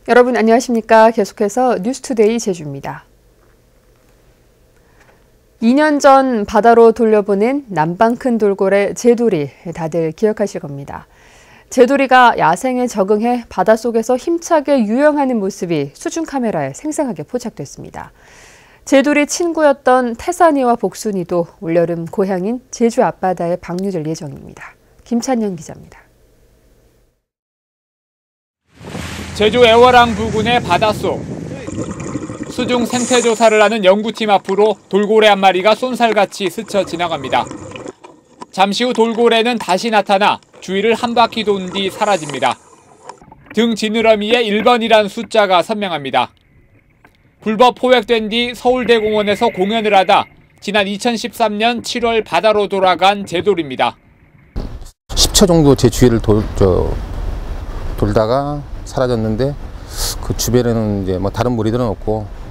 여러분 안녕하십니까? 계속해서 뉴스투데이 제주입니다. 2년 전 바다로 돌려보낸 남방 큰 돌고래 제돌이 다들 기억하실 겁니다. 제돌이가 야생에 적응해 바닷속에서 힘차게 유영하는 모습이 수중 카메라에 생생하게 포착됐습니다. 제돌이 친구였던 태산이와 복순이도 올여름 고향인 제주 앞바다에 방류될 예정입니다. 김찬영 기자입니다. 제주 애월항 부근의 바닷속. 수중 생태 조사를 하는 연구팀 앞으로 돌고래 한 마리가 쏜살같이 스쳐 지나갑니다. 잠시 후 돌고래는 다시 나타나 주위를 한 바퀴 돈 뒤 사라집니다. 등 지느러미에 1번이란 숫자가 선명합니다. 불법 포획된 뒤 서울대공원에서 공연을 하다 지난 2013년 7월 바다로 돌아간 제돌입니다. 10초 정도 제 주위를 돌다가 사라졌는데 그 주변에는 이제 뭐 다른 무리들은 없고.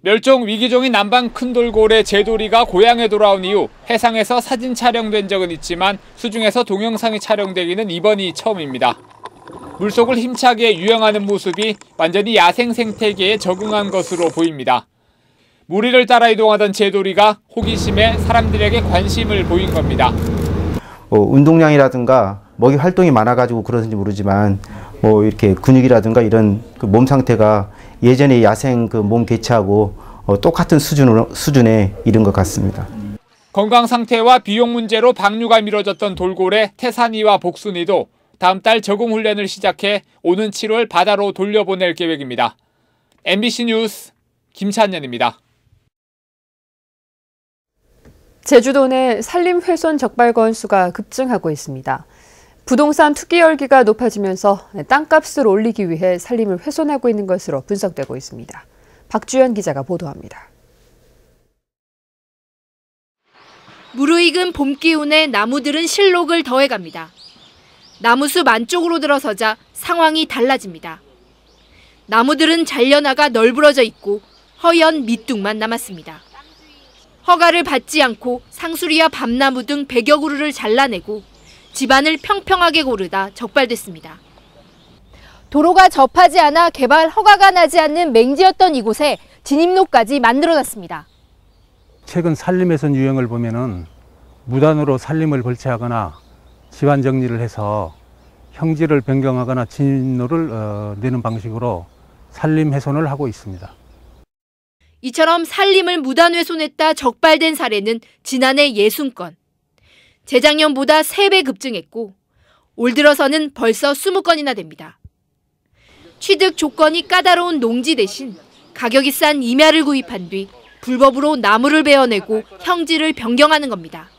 멸종 위기종인 남방 큰 돌고래 제돌이가 고향에 돌아온 이후 해상에서 사진 촬영된 적은 있지만 수중에서 동영상이 촬영되기는 이번이 처음입니다. 물속을 힘차게 유영하는 모습이 완전히 야생 생태계에 적응한 것으로 보입니다. 무리를 따라 이동하던 제돌이가 호기심에 사람들에게 관심을 보인 겁니다. 운동량이라든가 먹이 활동이 많아가지고 그런지 모르지만 이렇게 근육이라든가 이런 그 몸 상태가 예전에 야생 그 몸 개체하고 똑같은 수준에 이른 것 같습니다. 건강 상태와 비용 문제로 방류가 미뤄졌던 돌고래 태산이와 복순이도 다음 달 적응 훈련을 시작해 오는 7월 바다로 돌려보낼 계획입니다. MBC 뉴스 김찬현입니다. 제주도 내 산림훼손 적발 건수가 급증하고 있습니다. 부동산 투기 열기가 높아지면서 땅값을 올리기 위해 산림을 훼손하고 있는 것으로 분석되고 있습니다. 박주연 기자가 보도합니다. 무르익은 봄 기운에 나무들은 실록을 더해갑니다. 나무숲 안쪽으로 들어서자 상황이 달라집니다. 나무들은 잘려나가 널브러져 있고 허연 밑둥만 남았습니다. 허가를 받지 않고 상수리와 밤나무 등 100여 그루를 잘라내고 집안을 평평하게 고르다 적발됐습니다. 도로가 접하지 않아 개발 허가가 나지 않는 맹지였던 이곳에 진입로까지 만들어놨습니다. 최근 산림훼손 유형을 보면은 무단으로 산림을 벌채하거나 집안 정리를 해서 형질을 변경하거나 진입로를 내는 방식으로 산림훼손을 하고 있습니다. 이처럼 산림을 무단 훼손했다 적발된 사례는 지난해 60건. 재작년보다 3배 급증했고 올 들어서는 벌써 20건이나 됩니다. 취득 조건이 까다로운 농지 대신 가격이 싼 임야를 구입한 뒤 불법으로 나무를 베어내고 형질을 변경하는 겁니다.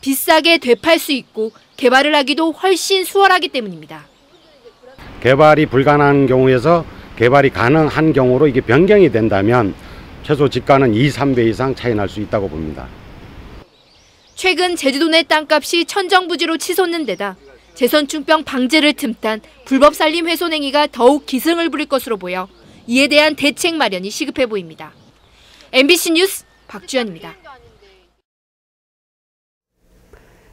비싸게 되팔 수 있고 개발을 하기도 훨씬 수월하기 때문입니다. 개발이 불가능한 경우에서 개발이 가능한 경우로 이게 변경이 된다면 최소 지가는 2, 3배 이상 차이 날 수 있다고 봅니다. 최근 제주도 내 땅값이 천정부지로 치솟는 데다 재선충병 방제를 틈탄 불법 산림 훼손 행위가 더욱 기승을 부릴 것으로 보여 이에 대한 대책 마련이 시급해 보입니다. MBC 뉴스 박주연입니다.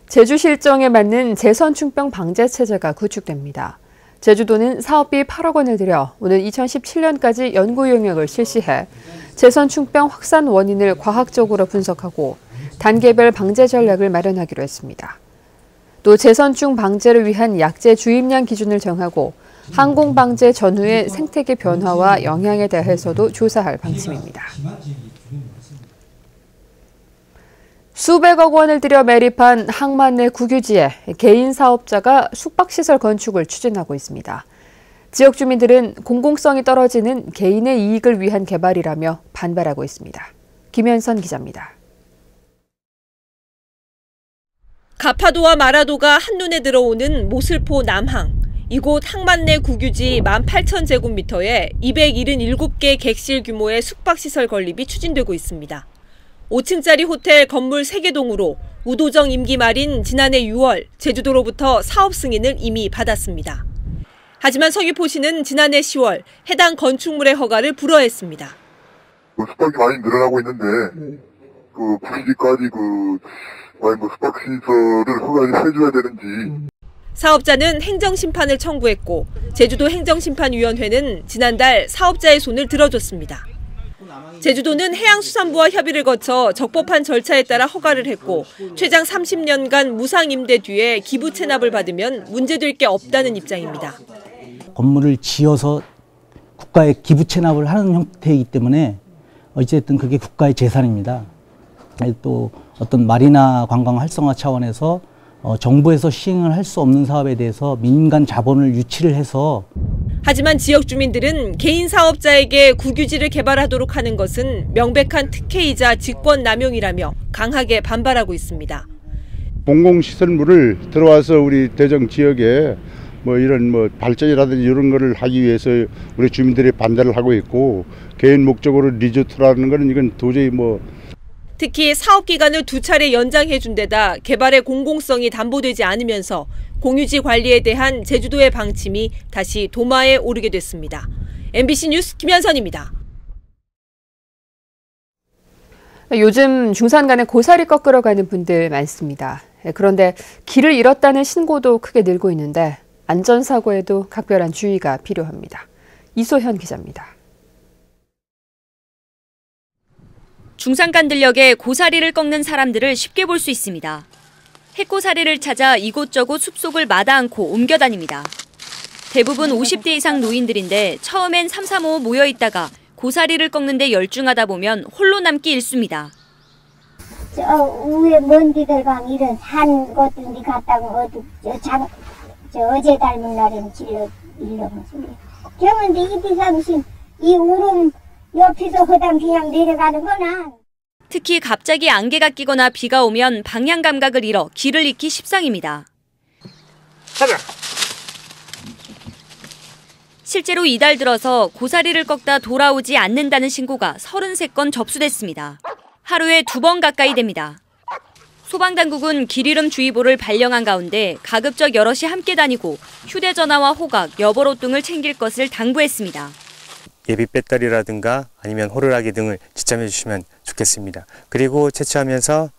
제주 실정에 맞는 재선충병 방제 체제가 구축됩니다. 제주도는 사업비 8억 원을 들여 오는 2017년까지 연구 용역을 실시해 재선충병 확산 원인을 과학적으로 분석하고 단계별 방제 전략을 마련하기로 했습니다. 또 재선충 방제를 위한 약재 주입량 기준을 정하고 항공 방제 전후의 생태계 변화와 영향에 대해서도 조사할 방침입니다. 수백억 원을 들여 매립한 항만 내 국유지에 개인 사업자가 숙박시설 건축을 추진하고 있습니다. 지역 주민들은 공공성이 떨어지는 개인의 이익을 위한 개발이라며 반발하고 있습니다. 김현선 기자입니다. 가파도와 마라도가 한눈에 들어오는 모슬포 남항. 이곳 항만 내 국유지 18,000제곱미터에 277개 객실 규모의 숙박시설 건립이 추진되고 있습니다. 5층짜리 호텔 건물 3개 동으로 우도정 임기 말인 지난해 6월 제주도로부터 사업 승인을 이미 받았습니다. 하지만 서귀포시는 지난해 10월 해당 건축물의 허가를 불허했습니다. 숙박이 많이 늘어나고 있는데 국유지까지 숙박시설을 허가를 해줘야 되는지. 사업자는 행정심판을 청구했고 제주도 행정심판위원회는 지난달 사업자의 손을 들어줬습니다. 제주도는 해양수산부와 협의를 거쳐 적법한 절차에 따라 허가를 했고 최장 30년간 무상임대 뒤에 기부 체납을 받으면 문제될 게 없다는 입장입니다. 건물을 지어서 국가에 기부 체납을 하는 형태이기 때문에 어쨌든 그게 국가의 재산입니다. 또 어떤 마리나 관광 활성화 차원에서 정부에서 시행을 할 수 없는 사업에 대해서 민간 자본을 유치를 해서 하지만 지역 주민들은 개인 사업자에게 국유지를 개발하도록 하는 것은 명백한 특혜이자 직권 남용이라며 강하게 반발하고 있습니다. 공공시설물을 들어와서 우리 대정 지역에 이런 발전이라든지 이런 거를 하기 위해서 우리 주민들이 반대를 하고 있고 개인 목적으로 리조트라는 거는 이건 도저히 특히 사업 기간을 2차례 연장해준 데다 개발의 공공성이 담보되지 않으면서 공유지 관리에 대한 제주도의 방침이 다시 도마에 오르게 됐습니다. MBC 뉴스 김현선입니다. 요즘 중산간에 고사리 꺾으러 가는 분들 많습니다. 그런데 길을 잃었다는 신고도 크게 늘고 있는데 안전사고에도 각별한 주의가 필요합니다. 이소현 기자입니다. 중산간 들녘에 고사리를 꺾는 사람들을 쉽게 볼 수 있습니다. 해고사리를 찾아 이곳저곳 숲속을 마다 않고 옮겨 다닙니다. 대부분 50대 이상 노인들인데 처음엔 3, 4, 5 모여 있다가 고사리를 꺾는데 열중하다 보면 홀로 남기 일쑤입니다. 저 위에 먼지들 강 이런 산 것들이 갔다가 어제 닮은 날에는 일러면서 그런데 이 비상신 이 울음 옆에서 허당 그냥 내려가는 거나. 특히 갑자기 안개가 끼거나 비가 오면 방향 감각을 잃어 길을 잃기 십상입니다. 실제로 이달 들어서 고사리를 꺾다 돌아오지 않는다는 신고가 33건 접수됐습니다. 하루에 2번 가까이 됩니다. 소방당국은 길 잃음 주의보를 발령한 가운데 가급적 여럿이 함께 다니고 휴대전화와 호각, 여벌옷 등을 챙길 것을 당부했습니다. 예비 배터리라든가 아니면 호루라기 등을 지참해 주시면 좋겠습니다. 그리고 채취하면서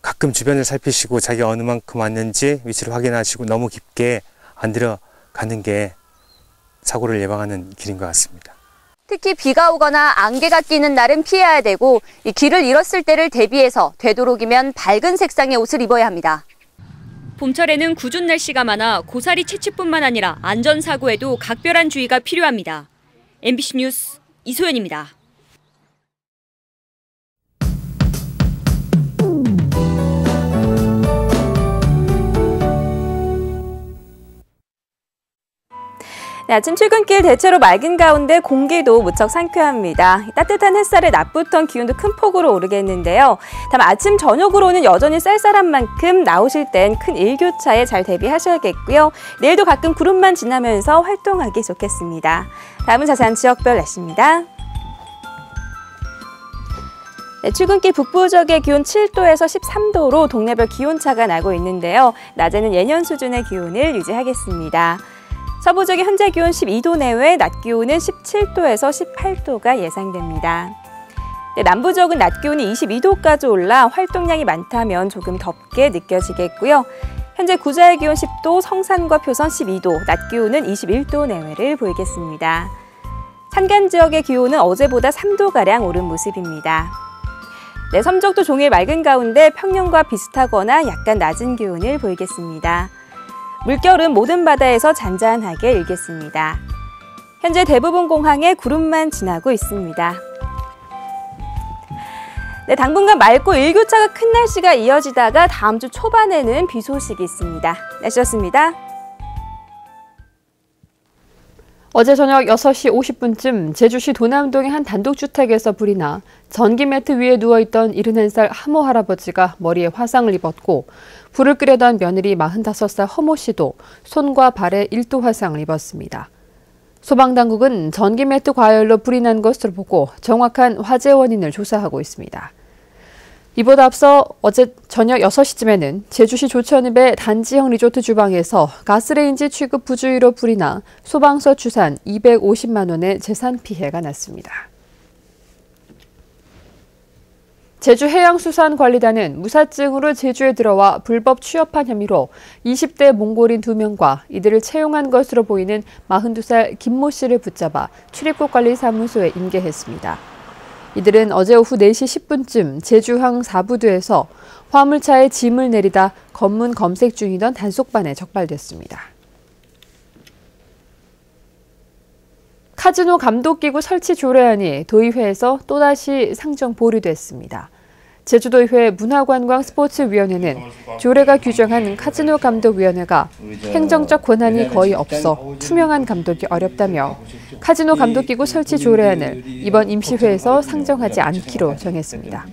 가끔 주변을 살피시고 자기가 어느 만큼 왔는지 위치를 확인하시고 너무 깊게 안 들어가는 게 사고를 예방하는 길인 것 같습니다. 특히 비가 오거나 안개가 끼는 날은 피해야 되고 이 길을 잃었을 때를 대비해서 되도록이면 밝은 색상의 옷을 입어야 합니다. 봄철에는 궂은 날씨가 많아 고사리 채취뿐만 아니라 안전사고에도 각별한 주의가 필요합니다. MBC 뉴스 이소연입니다. 네, 아침 출근길 대체로 맑은 가운데 공기도 무척 상쾌합니다. 따뜻한 햇살에 낮부터 기온도 큰 폭으로 오르겠는데요. 다만 아침 저녁으로는 여전히 쌀쌀한 만큼 나오실 땐 큰 일교차에 잘 대비하셔야겠고요. 내일도 가끔 구름만 지나면서 활동하기 좋겠습니다. 다음은 자세한 지역별 날씨입니다. 네, 출근길 북부 지역의 기온 7도에서 13도로 동네별 기온차가 나고 있는데요. 낮에는 예년 수준의 기온을 유지하겠습니다. 서부 지역의 현재 기온 12도 내외, 낮 기온은 17도에서 18도가 예상됩니다. 네, 남부 지역은 낮 기온이 22도까지 올라 활동량이 많다면 조금 덥게 느껴지겠고요. 현재 구자의 기온 10도, 성산과 표선 12도, 낮 기온은 21도 내외를 보이겠습니다. 산간 지역의 기온은 어제보다 3도가량 오른 모습입니다. 네, 섬적도 종일 맑은 가운데 평년과 비슷하거나 약간 낮은 기온을 보이겠습니다. 물결은 모든 바다에서 잔잔하게 일겠습니다. 현재 대부분 공항에 구름만 지나고 있습니다. 네, 당분간 맑고 일교차가 큰 날씨가 이어지다가 다음 주 초반에는 비 소식이 있습니다. 날씨였습니다. 어제 저녁 6시 50분쯤 제주시 도남동의 한 단독주택에서 불이 나 전기 매트 위에 누워있던 71살 하모 할아버지가 머리에 화상을 입었고 불을 끄려던 며느리 45살 허모 씨도 손과 발에 1도 화상을 입었습니다. 소방당국은 전기 매트 과열로 불이 난 것으로 보고 정확한 화재 원인을 조사하고 있습니다. 이보다 앞서 어제 저녁 6시쯤에는 제주시 조천읍의 단지형 리조트 주방에서 가스레인지 취급 부주의로 불이 나 소방서 추산 250만 원의 재산 피해가 났습니다. 제주해양수산관리단은 무사증으로 제주에 들어와 불법 취업한 혐의로 20대 몽골인 2명과 이들을 채용한 것으로 보이는 42살 김모 씨를 붙잡아 출입국관리사무소에 인계했습니다. 이들은 어제 오후 4시 10분쯤 제주항 4부두에서 화물차에 짐을 내리다 검문 검색 중이던 단속반에 적발됐습니다. 카지노 감독기구 설치 조례안이 도의회에서 또다시 상정 보류됐습니다. 제주도의회 문화관광스포츠위원회는 조례가 규정한 카지노 감독위원회가 행정적 권한이 거의 없어 투명한 감독이 어렵다며 카지노 감독기구 설치 조례안을 이번 임시회에서 상정하지 않기로 정했습니다.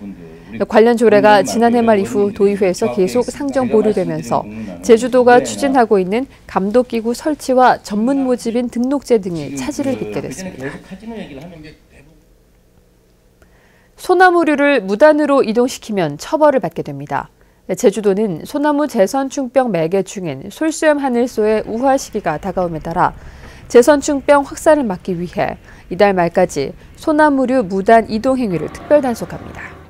관련 조례가 지난해 말 이후 도의회에서 계속 상정 보류되면서 제주도가 추진하고 있는 감독기구 설치와 전문 모집인 등록제 등이 차질을 빚게 됐습니다. 소나무류를 무단으로 이동시키면 처벌을 받게 됩니다. 제주도는 소나무 제선충병 매개중인 솔수염 하늘소의 우화 시기가 다가옴에 따라 제선충병 확산을 막기 위해 이달 말까지 소나무류 무단 이동 행위를 특별 단속합니다.